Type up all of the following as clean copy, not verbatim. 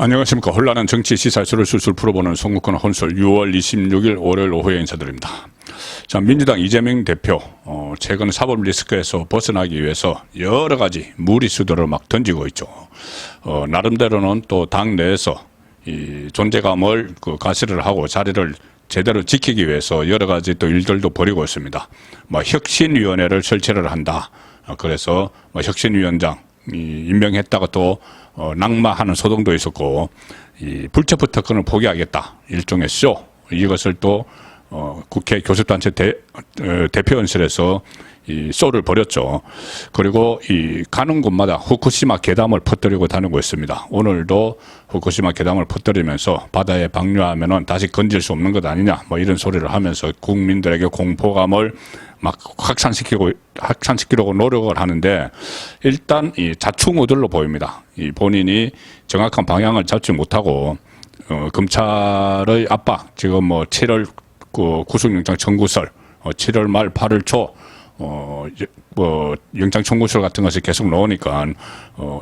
안녕하십니까. 혼란한 정치 시사수를 술술 풀어보는 송국권 혼술 6월 26일 월요일 오후에 인사드립니다. 자, 민주당 이재명 대표 최근 사법 리스크에서 벗어나기 위해서 여러 가지 무리수들을 막 던지고 있죠. 나름대로는 또 당 내에서 이 존재감을 가시를 하고 자리를 제대로 지키기 위해서 여러 가지 또 일들도 벌이고 있습니다. 혁신위원회를 설치를 한다. 그래서 혁신위원장 임명했다가 또 낙마하는 소동도 있었고, 이 불체포 특권을 포기하겠다, 일종의 쇼, 이것을 또 국회 교섭단체 대표연설에서 이 쇼를 벌였죠. 그리고 이 가는 곳마다 후쿠시마 괴담을 퍼뜨리고 다니고 있습니다. 오늘도 후쿠시마 괴담을 퍼뜨리면서 바다에 방류하면은 다시 건질 수 없는 것 아니냐, 이런 소리를 하면서 국민들에게 공포감을 막 확산시키려고 노력을 하는데, 일단 이 자충우들로 보입니다. 이 본인이 정확한 방향을 잡지 못하고 검찰의 압박, 지금 7월 구속영장 청구설, 7월 말 8월 초 영장 청구설 같은 것을 계속 넣으니까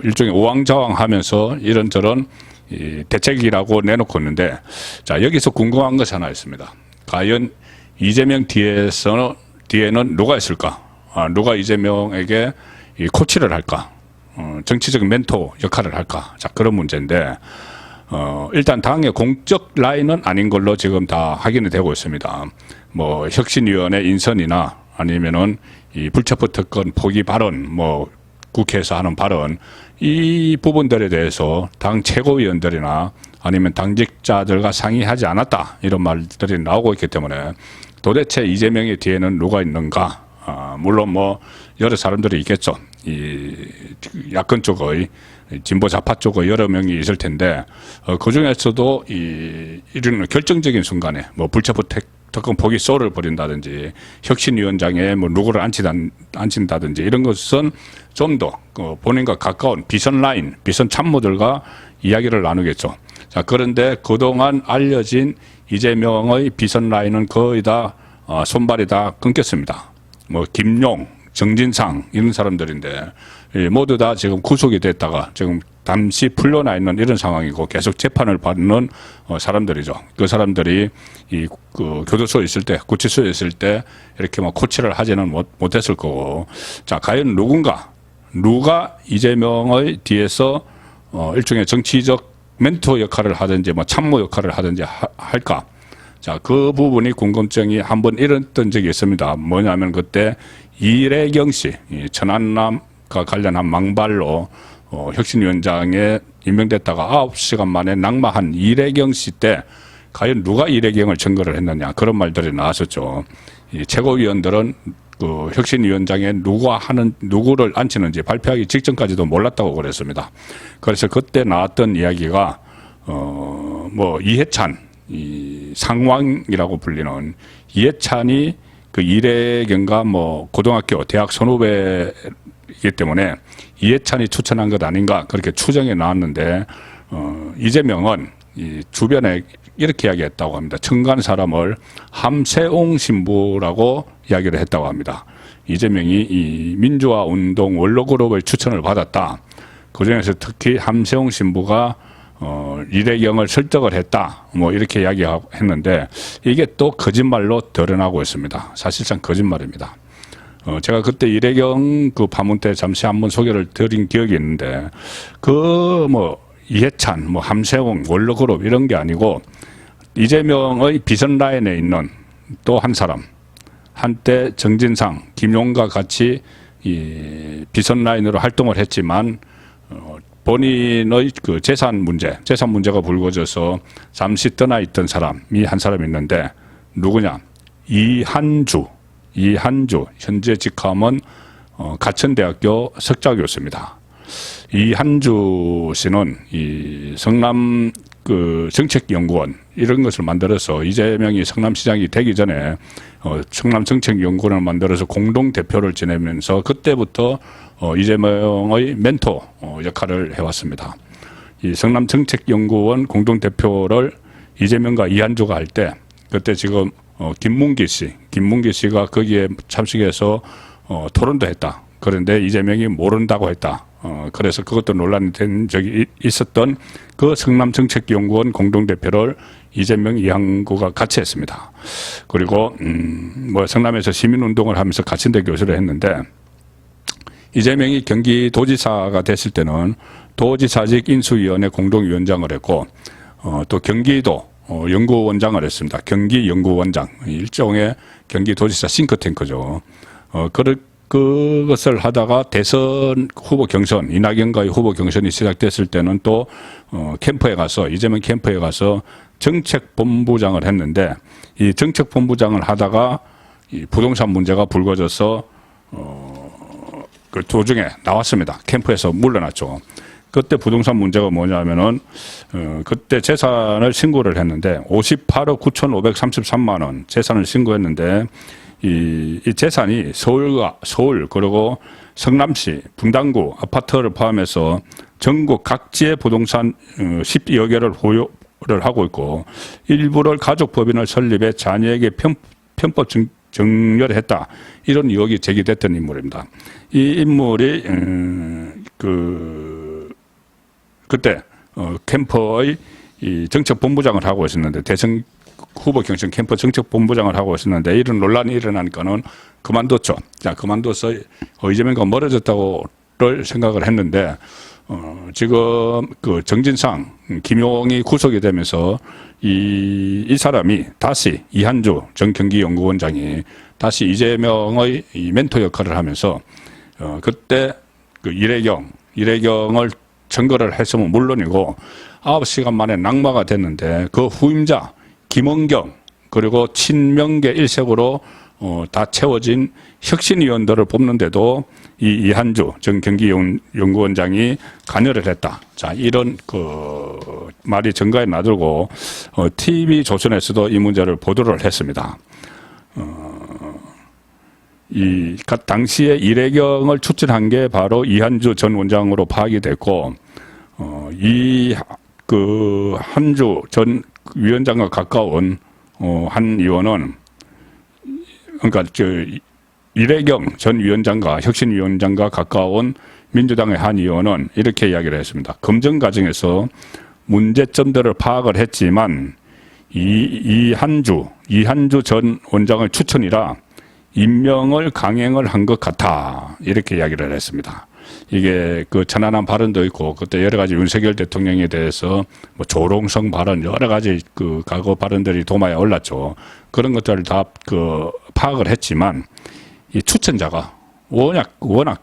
일종의 우왕좌왕하면서 이런저런 대책이라고 내놓고 있는데, 자, 여기서 궁금한 것이 하나 있습니다. 과연 이재명 뒤에는 누가 있을까? 누가 이재명에게 이 코치를 할까? 정치적 멘토 역할을 할까? 자, 그런 문제인데, 일단 당의 공적 라인은 아닌 걸로 지금 다 확인이 되고 있습니다. 혁신위원회 인선이나 아니면은 이 불체포 특권 포기 발언, 국회에서 하는 발언, 이 부분들에 대해서 당 최고위원들이나 아니면 당직자들과 상의하지 않았다, 이런 말들이 나오고 있기 때문에 도대체 이재명의 뒤에는 누가 있는가? 물론 여러 사람들이 있겠죠. 이 야권 쪽의 진보 좌파 쪽의 여러 명이 있을 텐데, 그 중에서도 이런 결정적인 순간에 불체포 특권 포기 쇼를 벌인다든지 혁신위원장에 누구를 앉힌다든지 이런 것은 좀 더 본인과 가까운 비선 라인, 비선 참모들과 이야기를 나누겠죠. 자, 그런데 그동안 알려진 이재명의 비선 라인은 거의 다 손발이 다 끊겼습니다. 김용, 정진상 이런 사람들인데 모두 다 지금 구속이 됐다가 지금 잠시 풀려나 있는 이런 상황이고, 계속 재판을 받는 사람들이죠. 그 사람들이 교도소에 있을 때, 구치소에 있을 때 이렇게 코치를 하지는 못했을 거고, 자, 과연 누가 이재명의 뒤에서 일종의 정치적 멘토 역할을 하든지 참모 역할을 하든지 할까? 자, 그 부분이 궁금증이 한번 일었던 적이 있습니다. 뭐냐면 그때 이래경 씨, 천안남과 관련한 망발로 혁신위원장에 임명됐다가 9시간 만에 낙마한 이래경 씨 때 과연 누가 이래경을 증거를 했느냐, 그런 말들이 나왔었죠. 이 최고위원들은 혁신위원장에 누구를 앉히는지 발표하기 직전까지도 몰랐다고 그랬습니다. 그래서 그때 나왔던 이야기가 이해찬, 이 상왕이라고 불리는 이해찬이 이래경과 고등학교, 대학 선후배이기 때문에 이해찬이 추천한 것 아닌가, 그렇게 추정이 나왔는데, 이재명은 이 주변에 이렇게 이야기했다고 합니다. 청간 사람을 함세옹 신부라고 이야기를 했다고 합니다. 이재명이 이 민주화 운동 원로그룹의 추천을 받았다. 그중에서 특히 함세옹 신부가 이래경을 설득을 했다, 이렇게 이야기했는데, 이게 또 거짓말로 드러나고 있습니다. 사실상 거짓말입니다. 제가 그때 이래경 파문 때 잠시 한번 소개를 드린 기억이 있는데, 이해찬, 함세옹, 원로그룹 이런 게 아니고, 이재명의 비선 라인에 있는 또 한 사람, 한때 정진상, 김용과 같이 이 비선 라인으로 활동을 했지만, 본인의 재산 문제가 불거져서 잠시 떠나 있던 사람이 한 사람 있는데, 누구냐? 이한주, 현재 직함은 가천대학교 석좌교수입니다. 이한주 씨는 이 성남 정책연구원 이런 것을 만들어서, 이재명이 성남시장이 되기 전에 성남정책연구원을 만들어서 공동대표를 지내면서 그때부터 이재명의 멘토 역할을 해왔습니다. 이 성남정책연구원 공동대표를 이재명과 이한주가 할 때, 그때 지금 김문기 씨가 거기에 참석해서 토론도 했다. 그런데 이재명이 모른다고 했다. 그래서 그것도 논란이 된 적이 있었던 그 성남정책연구원 공동대표를 이재명, 이한구가 같이 했습니다. 그리고 뭐 성남에서 시민운동을 하면서 가신대 교수를 했는데, 이재명이 경기도지사가 됐을 때는 도지사직 인수위원회 공동위원장을 했고, 또 경기도 연구원장을 했습니다. 경기연구원장, 일종의 경기도지사 싱크탱크죠. 그것을 하다가 대선 후보 경선, 이낙연과의 후보 경선이 시작됐을 때는 또 캠프에 가서, 이재명 캠프에 가서 정책본부장을 했는데, 이 정책본부장을 하다가 이 부동산 문제가 불거져서 그 도중에 나왔습니다. 캠프에서 물러났죠. 그때 부동산 문제가 뭐냐면은 그때 재산을 신고를 했는데 58억 9,533만 원 재산을 신고했는데, 이 재산이 서울 그리고 성남시 분당구 아파트를 포함해서 전국 각지의 부동산 10여 개를 보유를 하고 있고, 일부를 가족법인을 설립해 자녀에게 편법 정렬했다, 이런 의혹이 제기됐던 인물입니다. 이 인물이 그때 캠프의 이 정책본부장을 하고 있었는데, 대선 후보 경선 캠프 정책본부장을 하고 있었는데, 이런 논란이 일어나니까는 그만뒀죠. 자, 그만둬서 이재명과 멀어졌다고를 생각을 했는데, 지금 그 정진상, 김용이 구속이 되면서 이 사람이 다시, 이한주 전 경기연구원장이 다시 이재명의 이 멘토 역할을 하면서 그때 그 일회경을 청구를 했으면 물론이고 9시간 만에 낙마가 됐는데, 그 후임자 김원경 그리고 친명계 일색으로 다 채워진 혁신위원들을 뽑는데도 이 이한주 전 경기연구원장이 관여를 했다. 자, 이런 그 말이 정가에 나들고 TV조선에서도 이 문제를 보도를 했습니다. 이 당시에 일회경을 추천한 게 바로 이한주 전 원장으로 파악이 됐고, 그 한주 전 위원장과 가까운 한 의원은, 그러니까 일회경 전 위원장과 혁신위원장과 가까운 민주당의 한 의원은 이렇게 이야기를 했습니다. 검증 과정에서 문제점들을 파악을 했지만 이한주 전 원장의 추천이라 임명을 강행을 한 것 같아, 이렇게 이야기를 했습니다. 이게 그 천안함 발언도 있고, 그때 여러 가지 윤석열 대통령에 대해서 뭐 조롱성 발언, 여러 가지 그 과거 발언들이 도마에 올랐죠. 그런 것들을 다 그 파악을 했지만, 이 추천자가 워낙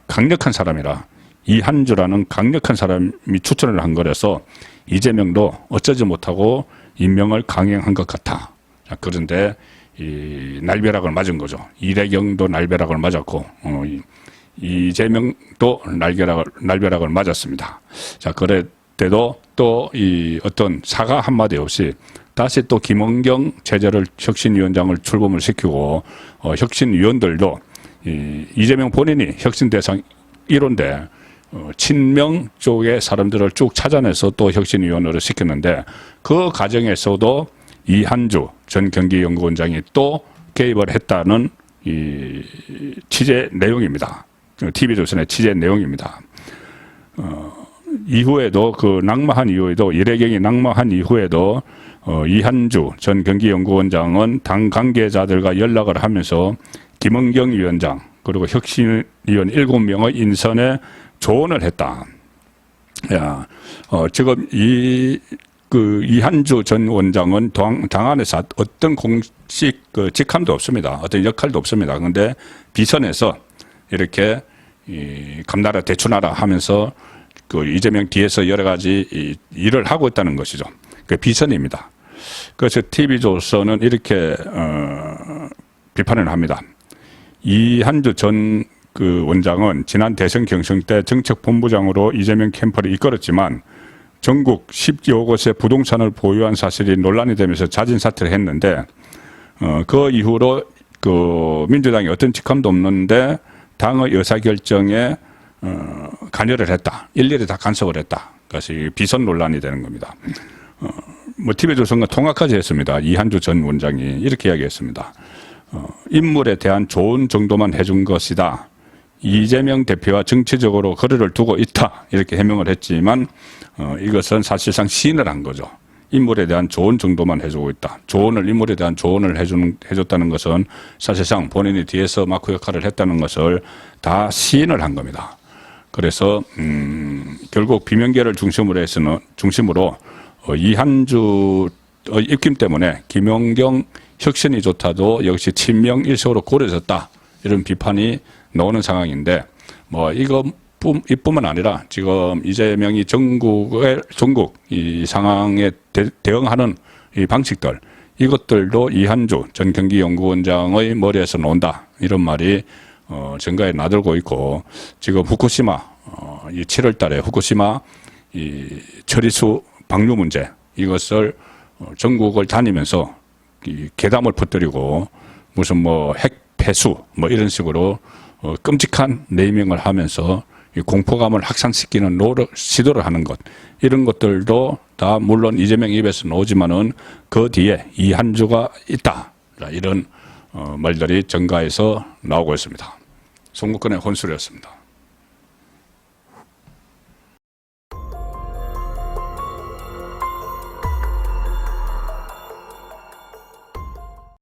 강력한 사람이라, 이한주라는 강력한 사람이 추천을 한 거라서 이재명도 어쩌지 못하고 임명을 강행한 것 같아. 자, 그런데 이 날벼락을 맞은 거죠. 일회경도 날벼락을 맞았고, 이재명도 날벼락을 맞았습니다. 자, 그랬대도 또 이 어떤 사과 한마디 없이 다시 또 김원경 체제를 혁신위원장을 출범을 시키고, 혁신위원들도 이재명 본인이 혁신 대상 1호인데 친명 쪽의 사람들을 쭉 찾아내서 또 혁신위원으로 시켰는데, 그 과정에서도 이한주 전 경기연구원장이 또 개입을 했다는 이 취재 내용입니다. TV조선의 취재 내용입니다. 이후에도 그 낙마한 이후에도, 일회경이 낙마한 이후에도 이한주 전 경기연구원장은 당 관계자들과 연락을 하면서 김은경 위원장 그리고 혁신위원 7명의 인선에 조언을 했다. 야, 지금 이한주 전 원장은 당 안에서 어떤 공식 그 직함도 없습니다. 어떤 역할도 없습니다. 그런데 비선에서 이렇게 감나라 대추나라 하면서 그 이재명 뒤에서 여러 가지 일을 하고 있다는 것이죠. 그 비선입니다. 그래서 TV조선은 이렇게 비판을 합니다. 이한주 전 그 원장은 지난 대선 경선 때 정책본부장으로 이재명 캠프를 이끌었지만 전국 10여 곳의 부동산을 보유한 사실이 논란이 되면서 자진 사퇴를 했는데, 그 이후로 그 민주당이 어떤 직함도 없는데 당의 의사결정에 관여를 했다. 일일이 다 간섭을 했다. 그래서 비선 논란이 되는 겁니다. 뭐 TV조선과 통화까지 했습니다. 이한주 전 원장이 이렇게 이야기했습니다. 인물에 대한 조언 정도만 해준 것이다. 이재명 대표와 정치적으로 거리를 두고 있다 이렇게 해명을 했지만 이것은 사실상 시인을 한 거죠. 인물에 대한 조언 정도만 해주고 있다. 인물에 대한 조언을 해줬다는 것은 사실상 본인이 뒤에서 마크 역할을 했다는 것을 다 시인을 한 겁니다. 그래서 결국 비명계를 중심으로 이한주의 입김 때문에 김연경 혁신이 좋다도 역시 친명 일색으로 고려졌다. 이런 비판이 나오는 상황인데 뭐 이뿐만 아니라 지금 이재명이 전국 이 상황에 대응하는 이 방식들 이것들도 이한주 전 경기연구원장의 머리에서 나온다. 이런 말이 정가에 나들고 있고 지금 후쿠시마 이 7월 달에 후쿠시마 이 처리수 방류 문제 이것을 전국을 다니면서 이 괴담을 퍼뜨리고 무슨 뭐 핵 폐수 뭐 이런 식으로 끔찍한 네이밍을 하면서 이 공포감을 확산시키는 시도를 하는 것 이런 것들도 다 물론 이재명 입에서 나오지만은 그 뒤에 이한주가 있다 이런 말들이 정가에서 나오고 있습니다. 송국근의 혼술이었습니다.